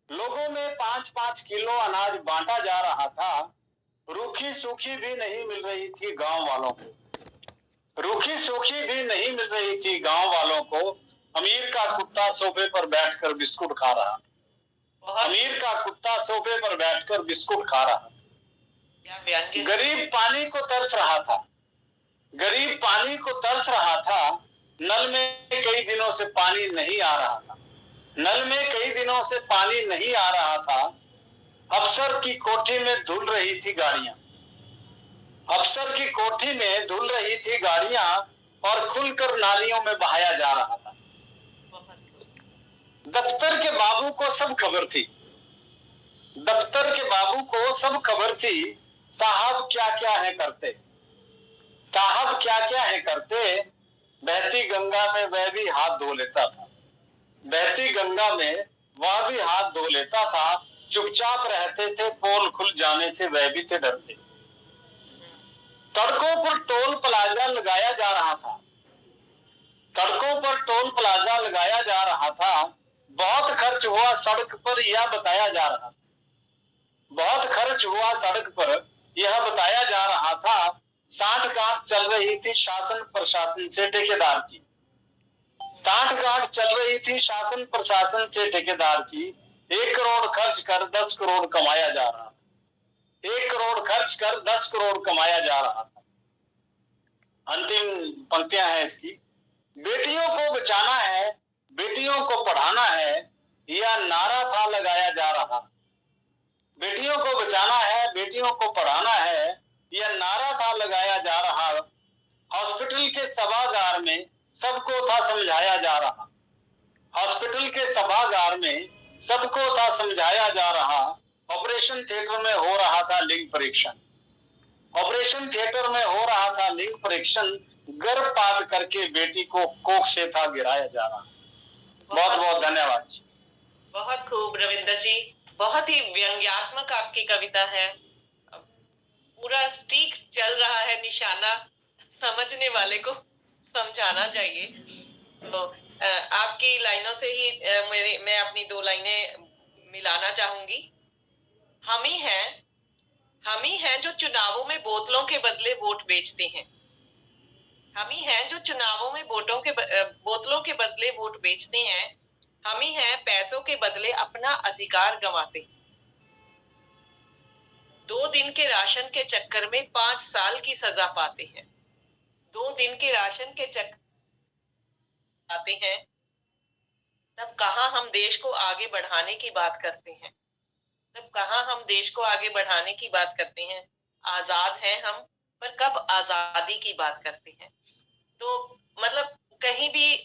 लोगों में 5-5 किलो अनाज बांटा जा रहा था। रूखी सूखी भी नहीं मिल रही थी गांव वालों को। रूखी सूखी भी नहीं मिल रही थी गांव वालों को। अमीर का कुत्ता सोफे पर बैठकर बिस्कुट खा रहा। अमीर का कुत्ता सोफे पर बैठकर बिस्कुट खा रहा। गरीब पानी को तरस रहा था। गरीब पानी को तरस रहा था। नल में कई दिनों से पानी नहीं आ रहा था। नल में कई दिनों से पानी नहीं आ रहा था। अफसर की कोठी में धुल रही थी गाड़ियां। अफसर की कोठी में धुल रही थी गाड़ियां और खुलकर नालियों में बहाया जा रहा था। दफ्तर के बाबू को सब खबर थी। दफ्तर के बाबू को सब खबर थी। साहब क्या क्या है करते। साहब क्या क्या है करते। बहती गंगा में वह भी हाथ धो लेता था। बहती गंगा में वह भी हाथ धो लेता था। चुपचाप रहते थे, पोल खुल जाने से वह भी थे डरते। सड़कों पर टोल प्लाजा लगाया जा रहा था। सड़कों पर टोल प्लाजा लगाया जा रहा था। बहुत खर्च हुआ सड़क पर यह बताया जा रहा था। बहुत खर्च हुआ सड़क पर यह बताया जा रहा था। सांठ-गांठ चल रही थी शासन प्रशासन से ठेकेदार की। सांठ-गांठ चल रही थी शासन प्रशासन से ठेकेदार की। 1 करोड़ खर्च कर 10 करोड़ कमाया जा रहा था। 1 करोड़ खर्च कर 10 करोड़ कमाया जा रहा था। अंतिम पंक्तियां हैं इसकी। बेटियों को बचाना है, बेटियों को पढ़ाना है, यह नारा था लगाया जा रहा। बेटियों को बचाना है, बेटियों को पढ़ाना है, यह नारा था लगाया जा रहा। हॉस्पिटल के सभागार में सबको था समझाया जा रहा। हॉस्पिटल के सभागार में सबको था समझाया जा रहा। ऑपरेशन थिएटर में हो रहा था लिंग परीक्षण। ऑपरेशन थिएटर में हो रहा था लिंग परीक्षण। गर्भपात करके बेटी को कोख से था गिराया जा रहा। बहुत बहुत धन्यवाद। बहुत खूब रविंद्र जी, बहुत ही व्यंग्यात्मक आपकी कविता है। पूरा स्टिक चल रहा है, निशाना समझने वाले को समझाना चाहिए। तो आपकी लाइनों से ही मैं अपनी 2 लाइनें मिलाना चाहूंगी। हम ही हैं जो चुनावों में बोतलों के बदले वोट बेचते हैं। हम ही हैं जो चुनावों में बोतलों के बदले वोट बेचते हैं। हम ही हैं पैसों के बदले अपना अधिकार गंवाते हैं। 2 दिन के राशन के चक्कर में 5 साल की सजा पाते हैं। 2 दिन के राशन के चक्कर पाते हैं। तब कहां हम देश को आगे बढ़ाने की बात करते हैं। तब कहां हम देश को आगे बढ़ाने की बात करते हैं। आजाद हैं हम, पर कब आजादी की बात करते हैं। तो मतलब कहीं भी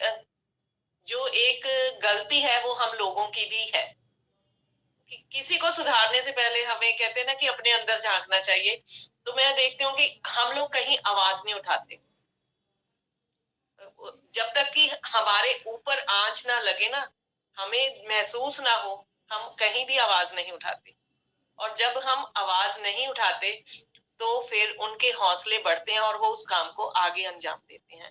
जो एक गलती है वो हम लोगों की भी है। किसी को सुधारने से पहले हमें कहते हैं ना कि अपने अंदर झांकना चाहिए। तो मैं देखती हूँ कि हम लोग कहीं आवाज नहीं उठाते। जब तक कि हमारे ऊपर आंच ना लगे ना, हमें महसूस ना हो, हम कहीं भी आवाज नहीं उठाते। और जब हम आवाज नहीं उठाते तो फिर उनके हौसले बढ़ते हैं और वो उस काम को आगे अंजाम देते हैं।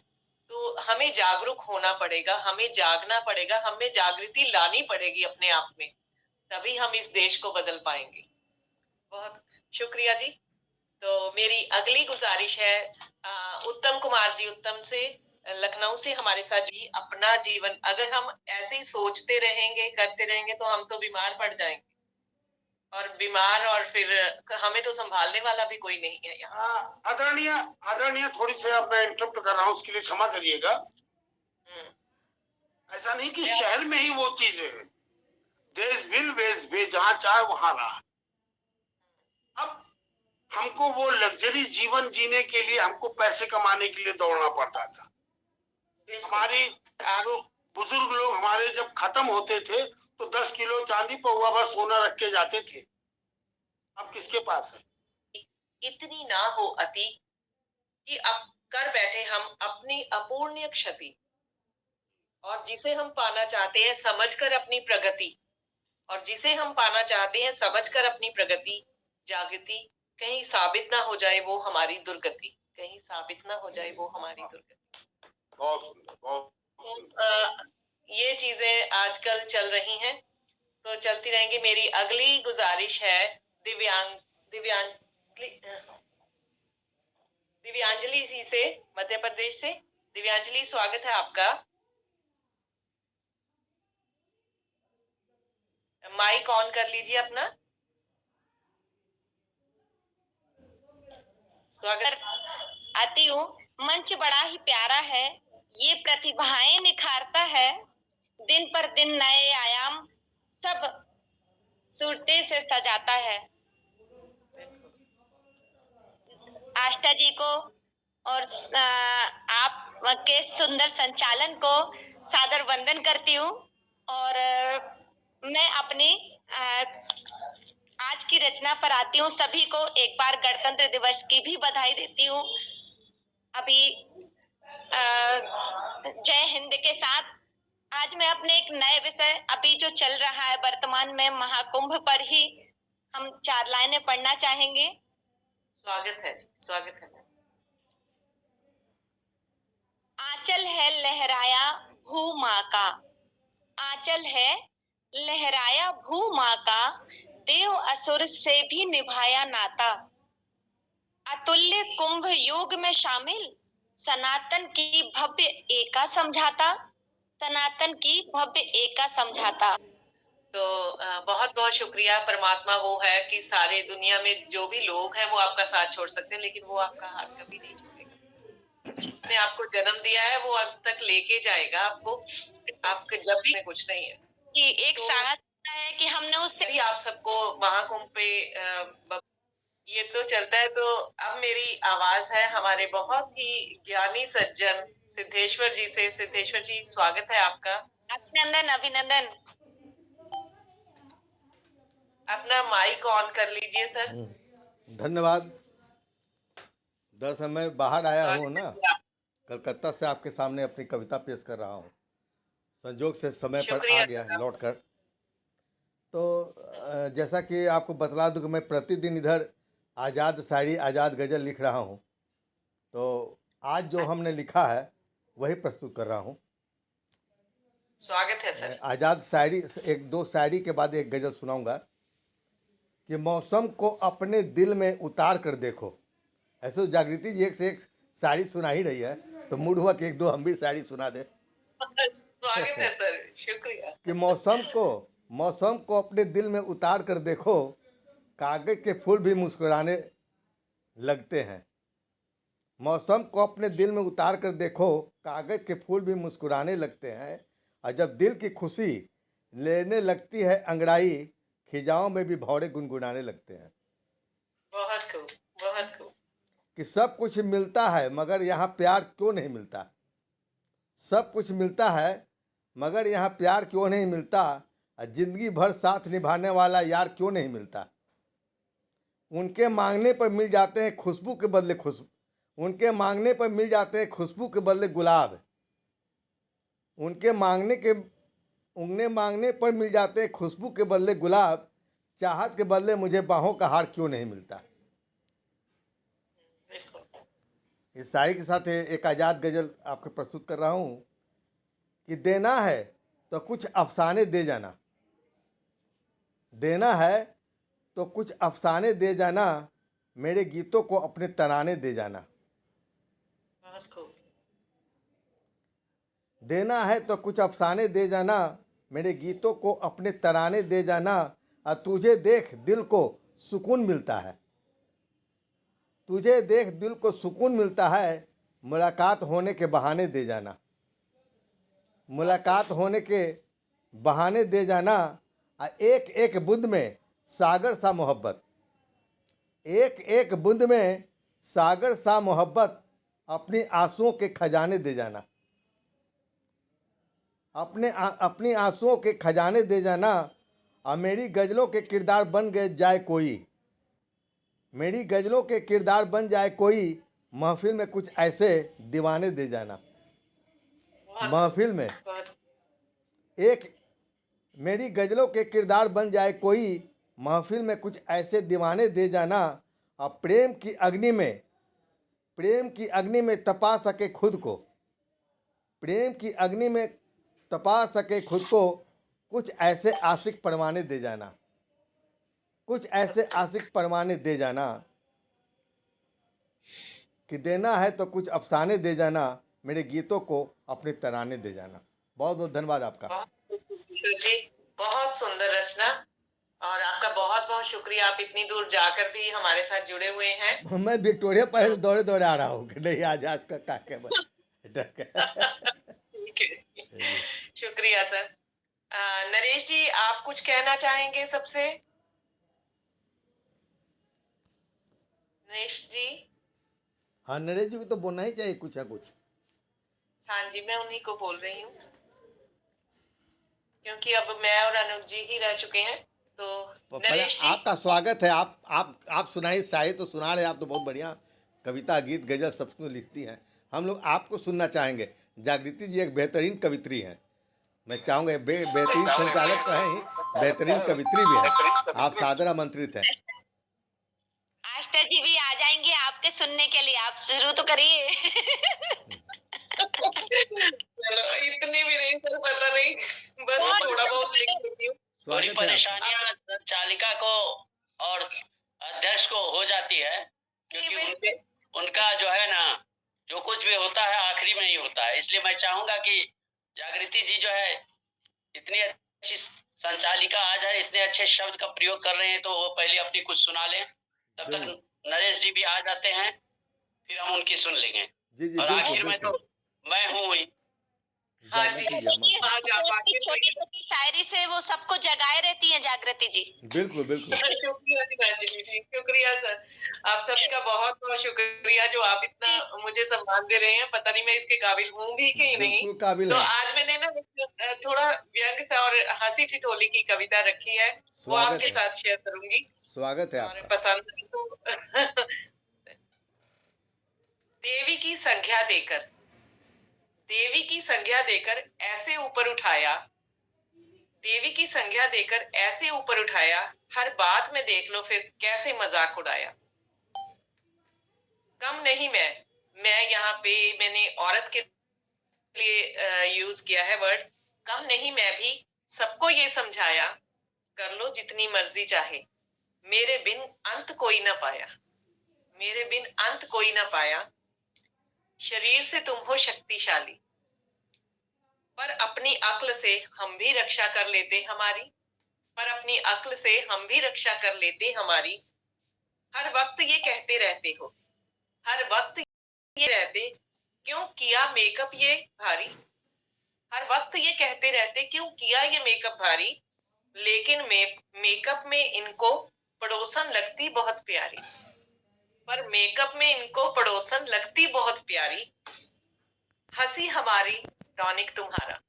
तो हमें जागरूक होना पड़ेगा, हमें जागना पड़ेगा, हमें जागृति लानी पड़ेगी अपने आप में। तभी हम इस देश को बदल पाएंगे। बहुत शुक्रिया जी। तो मेरी अगली गुजारिश है उत्तम कुमार जी, उत्तम से, लखनऊ से हमारे साथ जी। अपना जीवन अगर हम ऐसे ही सोचते रहेंगे, करते रहेंगे, तो हम तो बीमार पड़ जाएंगे। और बीमार और फिर हमें तो संभालने वाला भी कोई नहीं है यहाँ। आदरणीय आदरणीय, थोड़ी सी अब मैं इंटरप्ट कर रहा हूँ, उसके लिए क्षमा करिएगा। ऐसा नहीं कि शहर में ही वो चीज है। देश विल वेश भी जहां चाहे वहां रहा। अब हमको वो लग्जरी जीवन जीने के लिए हमको पैसे कमाने के लिए दौड़ना पड़ता था। हमारी जो बुजुर्ग लोग हमारे जब खत्म होते थे तो 10 किलो चांदी पौवा भर सोना रख के जाते थे। अब किसके पास है? इतनी ना हो अति कि अब कर बैठे हम अपनी अपूर्णीय क्षति। और जिसे हम पाना चाहते हैं समझकर अपनी प्रगति, और जिसे हम पाना चाहते हैं समझकर अपनी प्रगति, जागृति, कहीं साबित ना हो जाए वो हमारी दुर्गति। कहीं साबित ना हो जाए वो हमारी दुर्गति। बहुत सुंदर, बहुत सुंदर। ये चीजें आजकल चल रही हैं। तो चलती रहेंगी। मेरी अगली गुजारिश है दिव्यांजलि जी से, मध्य प्रदेश से। दिव्यांजलि, स्वागत है आपका। माइक ऑन कर लीजिए अपना। स्वागत। आती हूँ। मंच बड़ा ही प्यारा है, ये प्रतिभाएं निखारता है, दिन पर दिन नए आयाम सब सूरते से सजाता है। आष्टा जी को और आप के सुंदर संचालन को सादर वंदन करती हूँ। और मैं अपनी आज की रचना पर आती हूँ। सभी को एक बार गणतंत्र दिवस की भी बधाई देती हूँ। अभी जय हिंद के साथ आज मैं अपने एक नए विषय, अभी जो चल रहा है वर्तमान में महाकुंभ पर ही हम 4 लाइनें पढ़ना चाहेंगे। स्वागत है जी, स्वागत है। आंचल है लहराया भू माँ का, आंचल है लहराया भू माँ का, देव असुर से भी निभाया नाता। अतुल्य कुंभ योग में शामिल, सनातन की भव्य एका समझाता, सनातन की भव्य एका समझाता। तो बहुत बहुत शुक्रिया। परमात्मा वो है कि सारे दुनिया में जो भी लोग हैं वो आपका साथ छोड़ सकते हैं, लेकिन वो आपका हाथ कभी नहीं छोड़ेगा। जिसने आपको जन्म दिया है वो अब तक लेके जाएगा आपको। आपके जब भी कुछ नहीं है कि एक तो साहस है कि हमने उससे भी आप सबको महाकुंभ पे ये तो चलता है। तो अब मेरी आवाज है हमारे बहुत ही ज्ञानी सज्जन सिद्धेश्वर जी से। सिद्धेश्वर जी, स्वागत है आपका। अभिनंदन अभिनंदन। अपना माइक ऑन कर लीजिए सर। धन्यवाद। दरअसल मैं बाहर आया हूँ ना, स्वागत है आप। कलकत्ता से आपके सामने अपनी कविता पेश कर रहा हूँ। संजोग से समय पर आ शुक्रिया गया सर। लौट कर। तो जैसा कि आपको बतला दूँ कि मैं प्रतिदिन इधर आज़ाद शायरी, आज़ाद गज़ल लिख रहा हूँ। तो आज जो हमने लिखा है वही प्रस्तुत कर रहा हूँ। स्वागत है सर। आज़ाद शायरी, एक दो शायरी के बाद एक गज़ल सुनाऊंगा कि मौसम को अपने दिल में उतार कर देखो। ऐसे जागृति जी एक से एक शायरी सुना ही रही है, तो मूड हुआ कि एक दो हम भी शायरी सुना दे। स्वागत है सर, शुक्रिया। कि मौसम को अपने दिल में उतार कर देखो, कागज के फूल भी मुस्कुराने लगते हैं। मौसम को अपने दिल में उतार कर देखो, कागज के फूल भी मुस्कुराने लगते हैं। और जब दिल की खुशी लेने लगती है अंगड़ाई, खिजाओं में भी भौरे गुनगुनाने लगते हैं। बहुत खूब, बहुत खूब। कि सब कुछ मिलता है मगर यहाँ प्यार क्यों नहीं मिलता। सब कुछ मिलता है मगर यहाँ प्यार क्यों नहीं मिलता। जिंदगी भर साथ निभाने वाला यार क्यों नहीं मिलता। उनके मांगने पर मिल जाते हैं खुशबू के बदले खुशबू, उनके मांगने पर मिल जाते हैं खुशबू के बदले गुलाब। उनके मांगने पर मिल जाते हैं खुशबू के बदले गुलाब। चाहत के बदले मुझे बाहों का हार क्यों नहीं मिलता। इस शायरी के साथ एक आज़ाद गज़ल आपको प्रस्तुत कर रहा हूँ कि देना है तो कुछ अफसाने दे जाना, देना है तो कुछ अफसाने दे जाना, मेरे गीतों को अपने तराने दे जाना। बहुत खूब। देना है तो कुछ अफसाने दे जाना, मेरे गीतों को अपने तराने दे जाना। और तुझे देख दिल को सुकून मिलता है, तुझे देख दिल को सुकून मिलता है, मुलाकात होने के बहाने दे जाना, मुलाकात होने के बहाने दे जाना। एक एक बूंद में सागर सा मोहब्बत, एक एक बूंद में सागर सा मोहब्बत, अपनी आंसुओं के खजाने दे जाना, अपनी आंसुओं के खजाने दे जाना। और मेरी गज़लों के किरदार बन गए जाए कोई, मेरी गज़लों के किरदार बन जाए कोई, महफिल में कुछ ऐसे दीवाने दे जाना। महफिल में एक मेरी गज़लों के किरदार बन जाए कोई, महफिल में कुछ ऐसे दीवाने दे जाना। और प्रेम की अग्नि में तपा सके खुद को, प्रेम की अग्नि में तपा सके खुद को, कुछ ऐसे आशिक परवाने दे जाना, कुछ ऐसे आशिक परवाने दे जाना कि देना है तो कुछ अफसाने दे जाना, मेरे गीतों को अपने तराने दे जाना। बहुत बहुत धन्यवाद आपका। बहुत किशोर जी, बहुत सुंदर रचना। और आपका बहुत बहुत शुक्रिया, आप इतनी दूर जाकर भी हमारे साथ जुड़े हुए हैं। मैं विक्टोरिया पहले से दौड़े दौड़े आ रहा हूँ कि नहीं आज आज का क्या क्या ठीक है, शुक्रिया सर। नरेश जी, आप कुछ कहना चाहेंगे सबसे? नरेश जी? हाँ, नरेश जी को तो बोलना ही चाहिए कुछ है कुछ। हाँ जी, मैं उन्हीं को बोल रही हूँ, क्योंकि अब मैं और अनुज जी ही रह चुके हैं। तो पहले नरेश जी, आपका स्वागत है। आप सुनाइए, शायरी तो सुना रहे हैं आप तो बहुत बढ़िया। कविता, गीत, गजल सब कुछ लिखती हैं। हम लोग आपको सुनना चाहेंगे। जागृति जी एक बेहतरीन कवित्री हैं। मैं चाहूँगा बेहतरीन संचालक तो हैं ही, बेहतरीन कवित्री भी हैं। आप सादर आमंत्रित हैं। आस्था जी भी आ जाएंगे आपके सुनने के लिए, आप शुरू तो करिए। चलो, इतनी भी नहीं सर, पता नहीं, बस थोड़ा बहुत लिख लेती हूँ। थोड़ी स्वागत है आपका। परेशानियां संचालिका को और अध्यक्ष को हो जाती है, क्योंकि उनका जो है ना, जो कुछ भी होता है आखिरी में ही होता है। इसलिए मैं चाहूंगा कि जागृति जी जो है, इतनी अच्छी संचालिका आज है, इतने अच्छे शब्द का प्रयोग कर रहे हैं, तो वो पहले अपनी कुछ सुना लें। तब तक नरेश जी भी आ जाते हैं, फिर हम उनकी सुन लेंगे। जी जी, और बिल्कुल आखिर में तो बिल्कुल। मैं हूँ ही। हाँ जी, जागृति जी आमंत्रित। छोटी छोटी शायरी से वो सबको जगाए रहती हैं जागृति जी। बिल्कुल बिल्कुल। शुक्रिया दीपांजलि जी, शुक्रिया सर। आप सभी का बहुत बहुत शुक्रिया जो आप इतना मुझे सम्मान दे रहे हैं। पता नहीं मैं इसके काबिल हूँ भी कि नहीं। बिल्कुल काबिल तो हैं। आज मैंने ना थोड़ा व्यंग सा और हंसी ठिठोली की कविता रखी है, वो स्वागत आपके है। साथ शेयर करूंगी। स्वागत है और आपका। पसंद है तो देवी की संज्ञा देकर, देवी की संज्ञा देकर ऐसे ऊपर उठाया, देवी की संज्ञा देकर ऐसे ऊपर उठाया, हर बात में देख लो फिर कैसे मजाक उड़ाया। कम नहीं मैं यहाँ पे मैंने औरत के लिए यूज किया है वर्ड। कम नहीं मैं भी सबको ये समझाया, कर लो जितनी मर्जी चाहे, मेरे बिन अंत कोई ना पाया, मेरे बिन अंत कोई ना पाया। शरीर से तुम हो शक्तिशाली, पर अपनी अक्ल से हम भी रक्षा कर लेते हमारी, पर अपनी अक्ल से हम भी रक्षा कर लेते हमारी। हर वक्त ये कहते रहते हो, हर वक्त ये रहते, क्यों किया मेकअप ये भारी। हर वक्त ये कहते रहते क्यों किया ये मेकअप भारी, लेकिन मेकअप में इनको पड़ोसन लगती बहुत प्यारी, पर मेकअप में इनको पड़ोसन लगती बहुत प्यारी। हंसी हमारी टॉनिक तुम्हारा,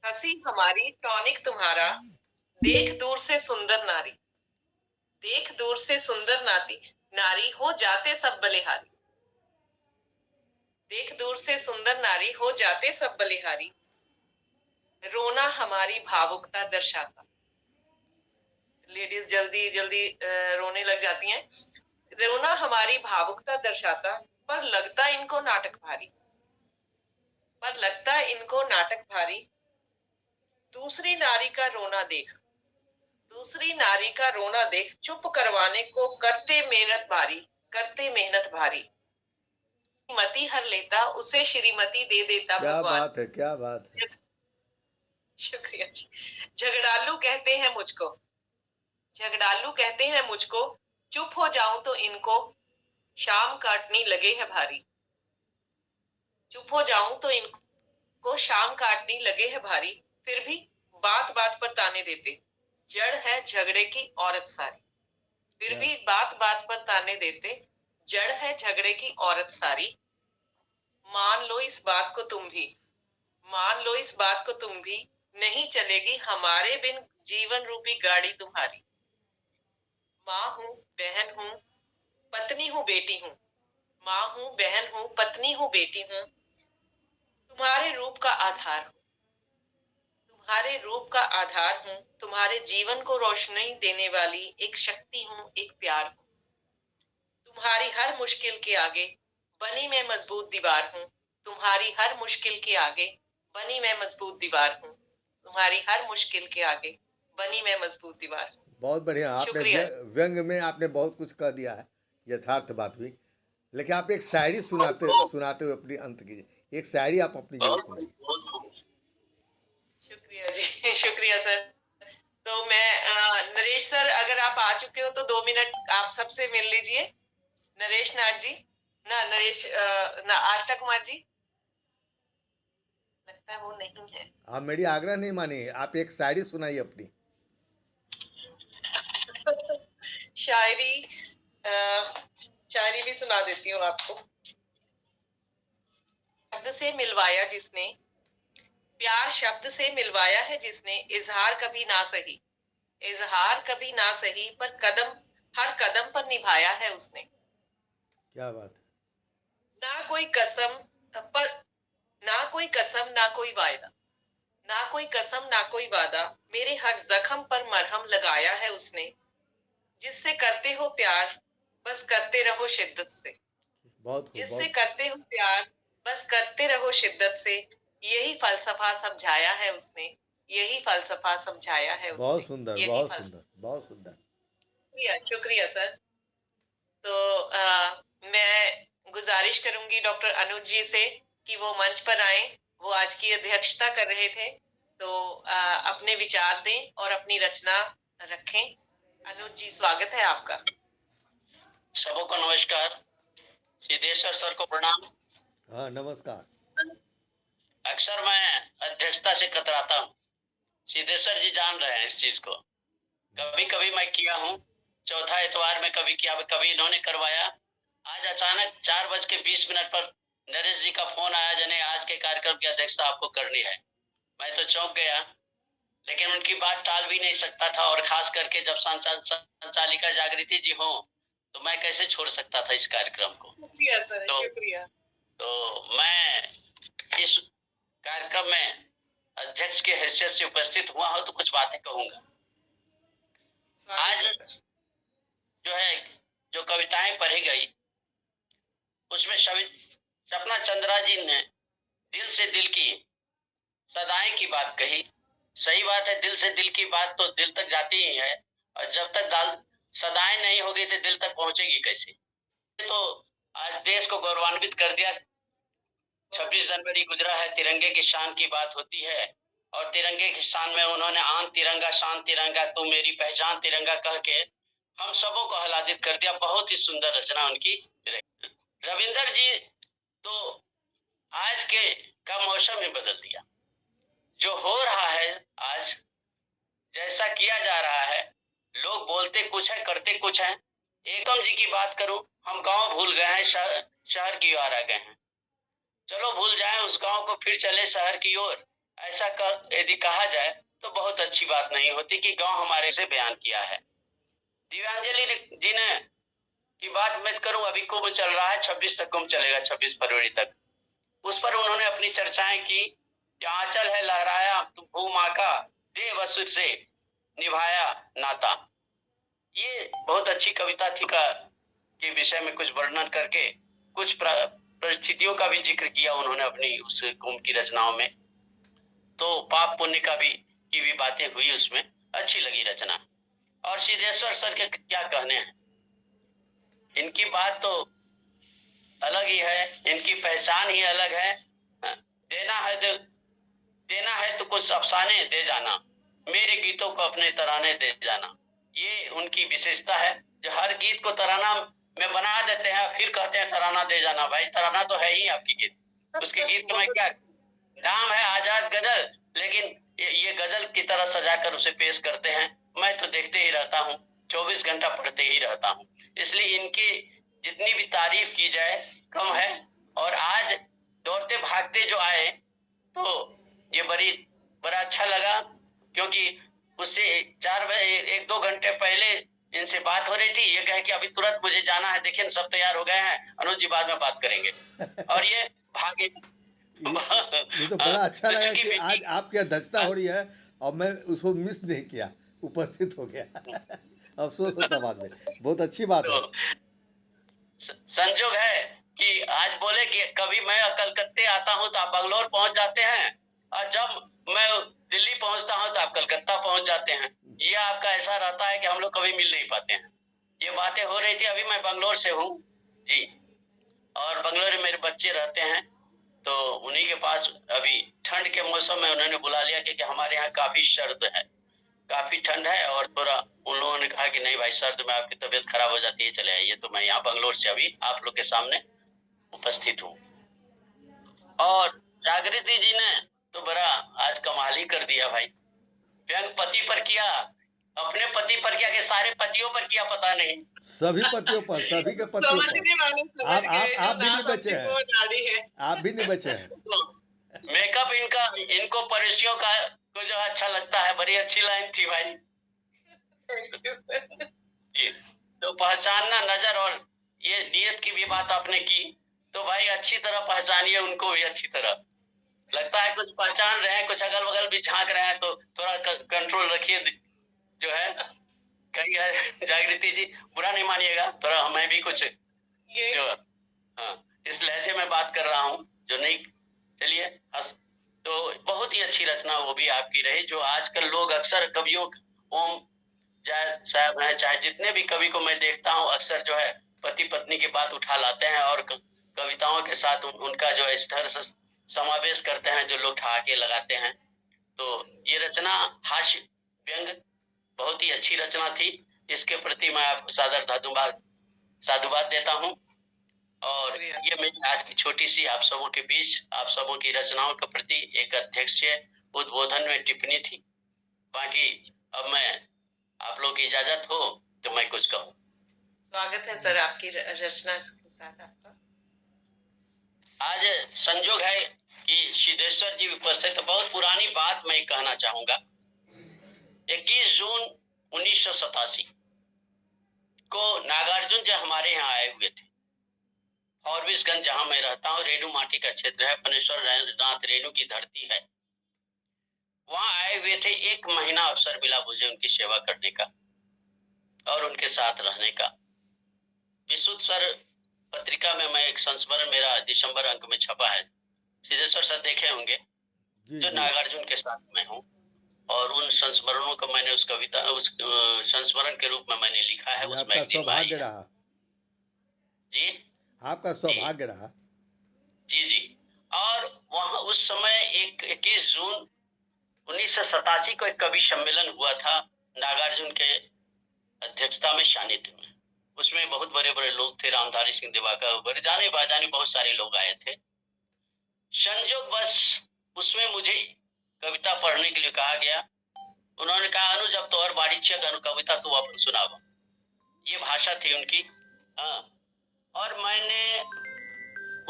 हंसी हमारी टॉनिक तुम्हारा, देख दूर से सुंदर नारी, देख दूर से सुंदर नारी, नारी हो जाते सब बलिहारी, देख दूर से सुंदर नारी हो जाते सब बलिहारी। रोना हमारी भावुकता दर्शाता, लेडीज जल्दी जल्दी रोने लग जाती हैं। रोना हमारी भावुकता दर्शाता, पर लगता इनको नाटक भारी, पर लगता इनको नाटक भारी। दूसरी नारी का रोना देख, दूसरी नारी का रोना देख, चुप करवाने को करते मेहनत भारी, करते मेहनत भारी। मती हर लेता उसे श्रीमती दे देता क्या भगवान। बात है, क्या बात है। शुक्रिया जी। झगड़ालू कहते हैं मुझको, झगड़ालू कहते हैं मुझको, चुप हो जाऊं तो इनको शाम काटनी लगे है भारी, चुप हो जाऊं तो इनको शाम काटनी लगे है भारी। फिर भी बात बात पर ताने देते, जड़ है झगड़े की औरत सारी, फिर भी बात बात पर ताने देते, जड़ है झगड़े की औरत सारी। मान लो इस बात को तुम भी, मान लो इस बात को तुम भी, नहीं चलेगी हमारे बिन जीवन रूपी गाड़ी तुम्हारी। माँ हूं, बहन हूं, पत्नी हूं, बेटी हूं, माँ हूं, बहन हूं, पत्नी हूं, बेटी हूं, तुम्हारे रूप का आधार हूं, तुम्हारे रूप का आधार हूं, तुम्हारे जीवन को रोशनी देने वाली एक शक्ति हूं, एक प्यार हूं। तुम्हारी हर मुश्किल के आगे बनी मैं मजबूत दीवार हूं, तुम्हारी हर मुश्किल के आगे बनी मैं मजबूत दीवार हूं। तुम्हारी हर मुश्किल के आगे बनी मैं मजबूत दीवार। बहुत बढ़िया। आपने शुक्रिया। व्यंग में आपने बहुत कुछ कह दिया है, यथार्थ बात हुई। लेकिन आप एक शायरी सुनाते हुए अपनी अंत कीजिए। एक शायरी आप अपनी जरूर सुनाइए। शुक्रिया जी। शुक्रिया सर। तो मैं नरेश सर, अगर आप आ चुके हो तो 2 मिनट आप सबसे मिल लीजिए। नरेश नाथ जी, ना नरेश ना आष्टा कुमार जी, लगता है वो नहीं है। आप मेरी आग्रह नहीं मानिए, आप एक शायरी सुनाइए अपनी। शायरी शायरी भी सुना देती हूँ आपको। शब्द से मिलवाया जिसने, प्यार शब्द से मिलवाया है जिसने, इजहार कभी ना सही, इजहार कभी ना सही, पर कदम हर कदम पर निभाया है उसने। क्या बात है। ना कोई कसम, पर ना कोई कसम ना कोई वायदा, ना कोई कसम ना कोई वादा, मेरे हर जख्म पर मरहम लगाया है उसने। जिससे करते हो प्यार बस करते रहो शिद्दत से, बहुत खूब, जिससे बहुत करते हो प्यार बस करते रहो शिद्दत से, यही फलसफा समझाया है उसने, यही फलसफा समझाया है बहुत उसने, सुंदर, यही बहुत फलसफा। सुंदर, बहुत सुंदर। शुक्रिया, शुक्रिया सर। तो मैं गुजारिश करूंगी डॉक्टर अनुज जी से कि वो मंच पर आए। वो आज की अध्यक्षता कर रहे थे, तो अपने विचार दें और अपनी रचना रखें। अनुज जी, स्वागत है आपका। सबको नमस्कार। सिद्धेश्वर सर को प्रणाम। हाँ, नमस्कार। अक्सर मैं अध्यक्षता से कतराता हूँ, सिद्धेश्वर जी जान रहे हैं इस चीज को। कभी कभी मैं किया हूँ, चौथा इतवार में कभी किया, कभी इन्होंने करवाया। आज अचानक 4:20 पर नरेश जी का फोन आया, जने आज के कार्यक्रम की अध्यक्षता आपको करनी है। मैं तो चौंक गया, लेकिन उनकी बात टाल भी नहीं सकता था, और खास करके जब संचालिका जागृति जी हो तो मैं कैसे छोड़ सकता था इस कार्यक्रम को। शुक्रिया सर, शुक्रिया। तो मैं इस कार्यक्रम में अध्यक्ष के हैसियत से उपस्थित हुआ हूं, तो कुछ बातें कहूंगा। आज जो है, जो कविताएं पढ़ी गई उसमें सपना चंद्रा जी ने दिल से दिल की सदाएं की बात कही। सही बात है, दिल से दिल की बात तो दिल तक जाती ही है, और जब तक सदाएं नहीं होगी तो दिल तक पहुंचेगी कैसे। तो आज देश को गौरवान्वित कर दिया। 26 जनवरी गुजरा है, तिरंगे की शान की बात होती है, और तिरंगे की शान में उन्होंने आन तिरंगा शान तिरंगा तू मेरी पहचान तिरंगा कह के हम सबों को आह्लादित कर दिया। बहुत ही सुंदर रचना उनकी। रविंदर जी तो आज के का मौसम ही बदल दिया। जो हो रहा है आज, जैसा किया जा रहा है, लोग बोलते कुछ है करते कुछ है। एकम जी की बात करूं, हम गांव भूल गए हैं, शहर की ओर आ गए हैं। चलो भूल जाएं उस गांव को, फिर चले शहर की ओर। ऐसा यदि कहा जाए तो बहुत अच्छी बात नहीं होती कि गांव हमारे से बयान किया है। दिव्यांजलि जी ने की बात मैं करूं, अभी कुंभ चल रहा है, 26 तक कुंभ चलेगा, 26 फरवरी तक। उस पर उन्होंने अपनी चर्चाएं की कि आंचल है लहराया भू माँ का, देव असुर से निभाया नाता। ये बहुत अच्छी कविता थी के विषय में कुछ वर्णन करके कुछ परिस्थितियों का भी जिक्र किया उन्होंने अपनी उस कुंभ की रचनाओं में। तो पाप पुण्य की भी बातें हुई उसमें, अच्छी लगी रचना। और सिद्धेश्वर सर के क्या कहने हैं, इनकी बात तो अलग ही है, इनकी पहचान ही अलग है। देना है तो कुछ अफसाने दे जाना, मेरे गीतों को अपने तराने दे जाना। ये उनकी विशेषता है, जो हर गीत को तराना में बना देते हैं, फिर कहते हैं तराना दे जाना। भाई तराना तो है ही आपकी गीत, उसके गीत में क्या नाम है आजाद गजल, लेकिन ये गजल की तरह सजाकर उसे पेश करते हैं। मैं तो देखते ही रहता हूँ, 24 घंटा पढ़ते ही रहता हूँ। इसलिए इनकी जितनी भी तारीफ की जाए कम है। और आज दौड़ते भागते जो आए तो ये बड़ा अच्छा लगा, क्योंकि उससे 1-2 घंटे पहले इनसे बात हो रही थी। ये कहे कि अभी तुरंत मुझे जाना है, देखिए सब तैयार हो गए हैं, अनुज जी बाद में बात करेंगे। और ये भागे। ये तो बड़ा अच्छा लगा कि आज आपकी अध्यक्षता हो रही है और मैं उसको मिस नहीं किया, उपस्थित हो गया। अफसोस होता बाद में। बहुत अच्छी बात है। संजोग है कि आज बोले कि कभी मैं कलकत्ते आता हूँ तो आप बंगलोर पहुंच जाते हैं, और जब मैं दिल्ली पहुंचता हूं तो आप कलकत्ता पहुंच जाते हैं। ये आपका ऐसा रहता है कि हम लोग कभी मिल नहीं पाते हैं। ये बातें हो रही थी, अभी मैं बंगलोर से हूँ जी, और बंगलोर में मेरे बच्चे रहते हैं, तो उन्हीं के पास अभी ठंड के मौसम में उन्होंने बुला लिया क्योंकि हमारे यहाँ काफी सर्द है, काफी ठंड है, और थोड़ा उन लोगों ने कहा कि नहीं भाई सर्द में आपकी तबीयत खराब हो जाती है, चले आइए। तो मैं यहाँ बंगलोर से अभी आप लोग के सामने उपस्थित हूँ। और जागृति जी ने तो बड़ा आज कमाल ही कर दिया भाई, व्यंग पति पर किया, अपने पति पर किया कि सारे पतियों पर किया पता नहीं। सभी पतियों पर, सभी के पतियों पर। समझने वाले समझ आप गए, आप जो भी ना नहीं बचे समझे वो हैं, गाड़ी है। आप भी नहीं बचे हैं। तो मेकअप इनको पड़ोसियों का को जो अच्छा लगता है, बड़ी अच्छी लाइन थी भाई जी। तो पहचानना नजर और ये नियत की भी बात आपने की, तो भाई अच्छी तरह पहचानिए उनको भी अच्छी तरह। लगता है कुछ पहचान रहे हैं, कुछ अगल बगल भी झांक रहे हैं, तो थोड़ा कंट्रोल रखिए जो है। कहीं जागृति जी बुरा नहीं मानिएगा, थोड़ा मैं भी कुछ ये जो इस लहजे में बात कर रहा हूँ जो नहीं, चलिए तो बहुत ही अच्छी रचना वो भी आपकी रही, जो आजकल लोग अक्सर कवियों, ओम जायद साहब हैं, चाहे जितने भी कवि को मैं देखता हूँ, अक्सर जो है पति पत्नी की बात उठा लाते हैं और कविताओं के साथ उनका जो है स्तर समावेश करते हैं, जो लोग ठहाके लगाते हैं। तो ये रचना हास्य व्यंग बहुत ही अच्छी रचना थी, इसके प्रति मैं आपको साधुवाद देता हूँ। और ये मेरी आज की छोटी सी आप सबों के बीच आप सबों की रचनाओं के प्रति एक अध्यक्षीय उद्बोधन में टिप्पणी थी। बाकी अब मैं आप लोग की इजाजत हो तो मैं कुछ कहूँ। स्वागत है सर आपकी रचना के साथ आपका। आज संजोग है कि सिद्धेश्वर जी उपस्थित, बहुत पुरानी बात मैं कहना चाहूंगा। 21 जून 1987 को नागार्जुन जी हमारे यहाँ आए हुए थे। फॉरबिसगंज जहां मैं रहता हूँ, रेणु माटी का क्षेत्र है, पनेश्वर नाथ रेणु की धरती है, वहां आए हुए थे। 1 महीना अवसर मिला मुझे उनकी सेवा करने का और उनके साथ रहने का। विशुद्ध सर पत्रिका में मैं एक संस्मरण मेरा दिसंबर अंक में छपा है, सिद्धेश्वर सर देखे होंगे, जो नागार्जुन के साथ में हूँ, और उन संस्मरणों को मैंने उस संस्मरण के रूप में मैंने लिखा है। आपका सौभाग्य रहा जी, आपका सौभाग्य रहा जी जी। और वहां उस समय 21 जून 1987 को एक कवि सम्मेलन हुआ था नागार्जुन के अध्यक्षता में, सानिध्य में। उसमें बहुत बड़े बड़े लोग थे, रामधारी सिंह दिवाकर, बड़े जाने बाजाने बहुत सारे लोग आए थे। संजोग बस उसमें मुझे कविता पढ़ने के लिए कहा गया। उन्होंने कहा अनु जब तो और बाड़ी छक अनु कविता तू अपन सुनावा, ये भाषा थी उनकी। हाँ, और मैंने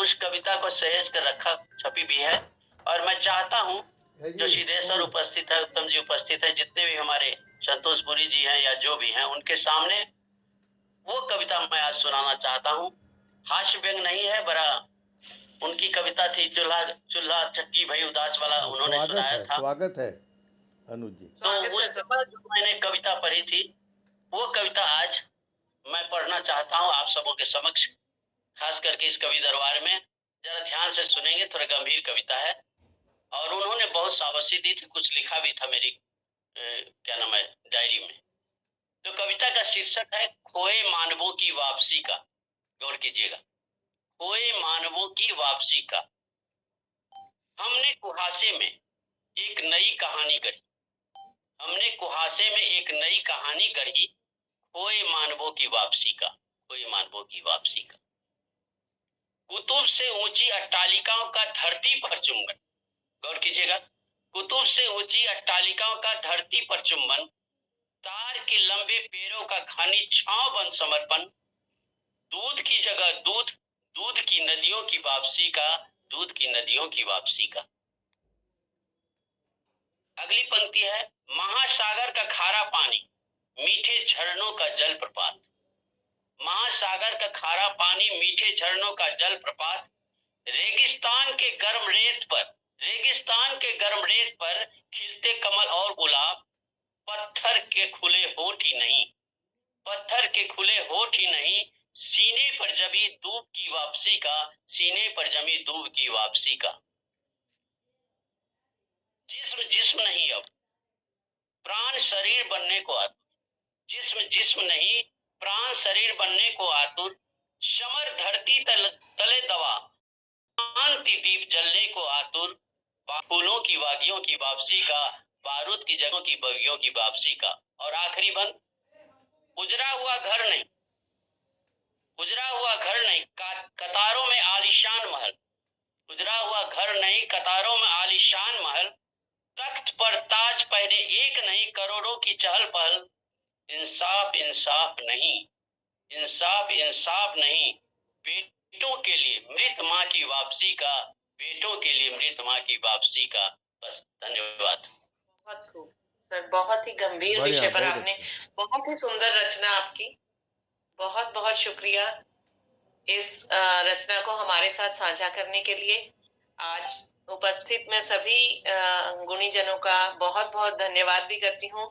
उस कविता को सहेज कर रखा, छपी भी है। और मैं चाहता हूँ जो सिद्धेश्वर उपस्थित है, उत्तम जी उपस्थित है, जितने भी हमारे संतोषपुरी जी हैं या जो भी हैं, उनके सामने वो कविता मैं आज सुनाना चाहता हूँ। हास्य व्यंग नहीं है, बड़ा उनकी कविता थी, चूल्हा चूल्हा चक्की भई उदास वाला, उन्होंने सुनाया था। स्वागत है अनुज जी। तो उस समय जो मैंने कविता पढ़ी थी, वो कविता आज मैं पढ़ना चाहता हूँ आप सबों के समक्ष, खास करके इस कवि दरबार में। जरा ध्यान से सुनेंगे, थोड़ा गंभीर कविता है और उन्होंने बहुत शाबाशी दी थी, कुछ लिखा भी था मेरी क्या नाम है डायरी में। तो कविता का शीर्षक है खोए मानवों की वापसी का। गौर कीजिएगा, खोए मानवों की वापसी का। हमने कुहासे में एक नई कहानी गढ़ी, हमने कुहासे में एक नई कहानी गढ़ी, खोए मानवों की वापसी का, खोए मानवों की वापसी का। कुतुब से ऊंची अट्टालिकाओं का धरती पर चुंबन। गौर कीजिएगा, कुतुब से ऊंची अट्टालिकाओं का धरती पर चुंबन, तार के लंबे पेड़ों का घनी छांव बन समर्पण, दूध की जगह दूध, दूध की नदियों की वापसी का, दूध की नदियों की वापसी का। अगली पंक्ति है, महासागर का खारा पानी, मीठे झरनों का जल प्रपात। महासागर का खारा पानी, मीठे झरनों का जल प्रपात, रेगिस्तान के गर्म रेत पर, रेगिस्तान के गर्म रेत पर खिलते कमल और गुलाब, पत्थर के खुले होठ ही नहीं, पत्थर के खुले होठ ही नहीं, सीने पर जमी दूब की वापसी का, सीने पर जमी दूब की वापसी का। जिस्म जिस्म नहीं अब प्राण शरीर बनने को आतुर, जिस्म जिस्म नहीं प्राण शरीर बनने को आतुर, समर धरती तले दवा शांति दीप जलने को आतुर, फूलों की वादियों की वापसी का, बारूद की जगहों की बगियों की वापसी का। और आखिरी बंद, उजरा हुआ घर नहीं, उजरा हुआ घर नहीं कतारों में आलीशान महल, उजरा हुआ घर नहीं कतारों में आलीशान महल, तख्त पर ताज पहने एक नहीं करोड़ों की चहल पहल, इंसाफ इंसाफ नहीं, इंसाफ इंसाफ नहीं, बेटों के लिए मृत माँ की वापसी का, बेटों के लिए मृत माँ की वापसी का। बस, धन्यवाद। बहुत खूब सर, बहुत ही गंभीर बढ़िया, विषय पर बहुत आपने अच्छा। बहुत ही सुंदर रचना आपकी, बहुत बहुत शुक्रिया इस रचना को हमारे साथ साझा करने के लिए। आज उपस्थित मैं सभी गुणीजनों का बहुत बहुत धन्यवाद भी करती हूँ।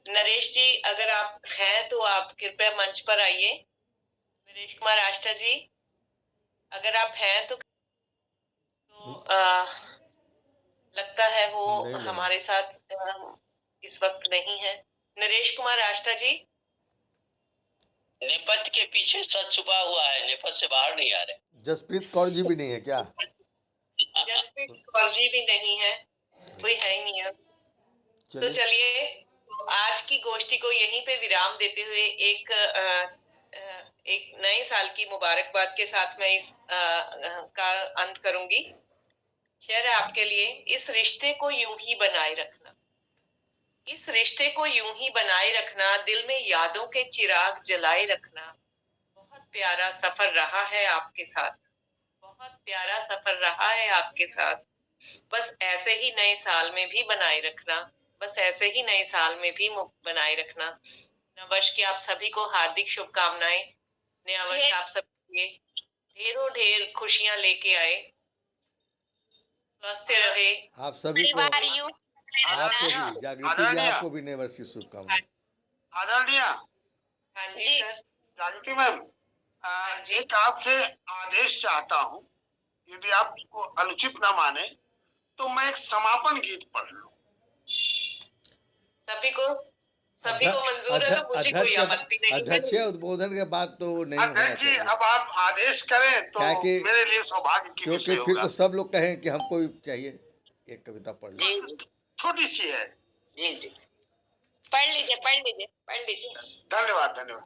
नरेश जी, अगर आप हैं तो आप कृपया मंच पर आइए। नरेश कुमार आष्टा जी, अगर आप हैं तो लगता है वो नहीं, हमारे साथ इस वक्त नहीं है। नरेश कुमार आष्टा जी, नेपथ्य के पीछे सच छुपा हुआ है, नेपथ्य से बाहर नहीं आ रहे। जसप्रीत कौर जी भी नहीं है क्या? जसप्रीत कौर जी भी नहीं है, कोई है ही नहीं है। तो चलिए आज की गोष्ठी को यहीं पे विराम देते हुए एक नए साल की मुबारकबाद के साथ मैं इस का अंत करूंगी। शेर है आपके लिए, इस रिश्ते को यूं ही बनाए रखना, इस रिश्ते को यूं ही बनाए रखना, दिल में यादों के चिराग जलाए रखना। बहुत प्यारा सफर रहा है आपके साथ, बहुत प्यारा सफर रहा है आपके साथ। बस ऐसे ही नए साल में भी बनाए रखना, बस ऐसे ही नए साल में भी बनाए रखना। नववर्ष की आप सभी को हार्दिक शुभकामनाएं। नया वर्ष आप सबके लिए ढेरों ढेर खुशियां लेके आए, स्वस्थ रहे। आप सभी को, परिवार यूं आपको भी, जागृति जी आपको भी नए वर्ष की शुभकामनाएं। आदरणीय हाँ जी सर। जागृति मैम, एक आपसे आदेश चाहता हूँ, यदि आपको अनुचित न माने तो मैं एक समापन गीत पढ़ लूं। सभी को मंजूर है तो मुझे कोई आपत्ति नहीं है। अध्यक्ष उद्बोधन के बाद तो नहीं होना अध्यक्ष जी, चाहिए, अब आप आदेश करें तो ताकि मेरे लिए सौभाग्य की क्योंकि विषय फिर होगा। तो सब लोग कहें कि हमको भी चाहिए एक कविता पढ़ लो। छोटी सी है। जी जी, पढ़ लीजिए, पढ़ लीजिए, पढ़ लीजिए। धन्यवाद धन्यवाद।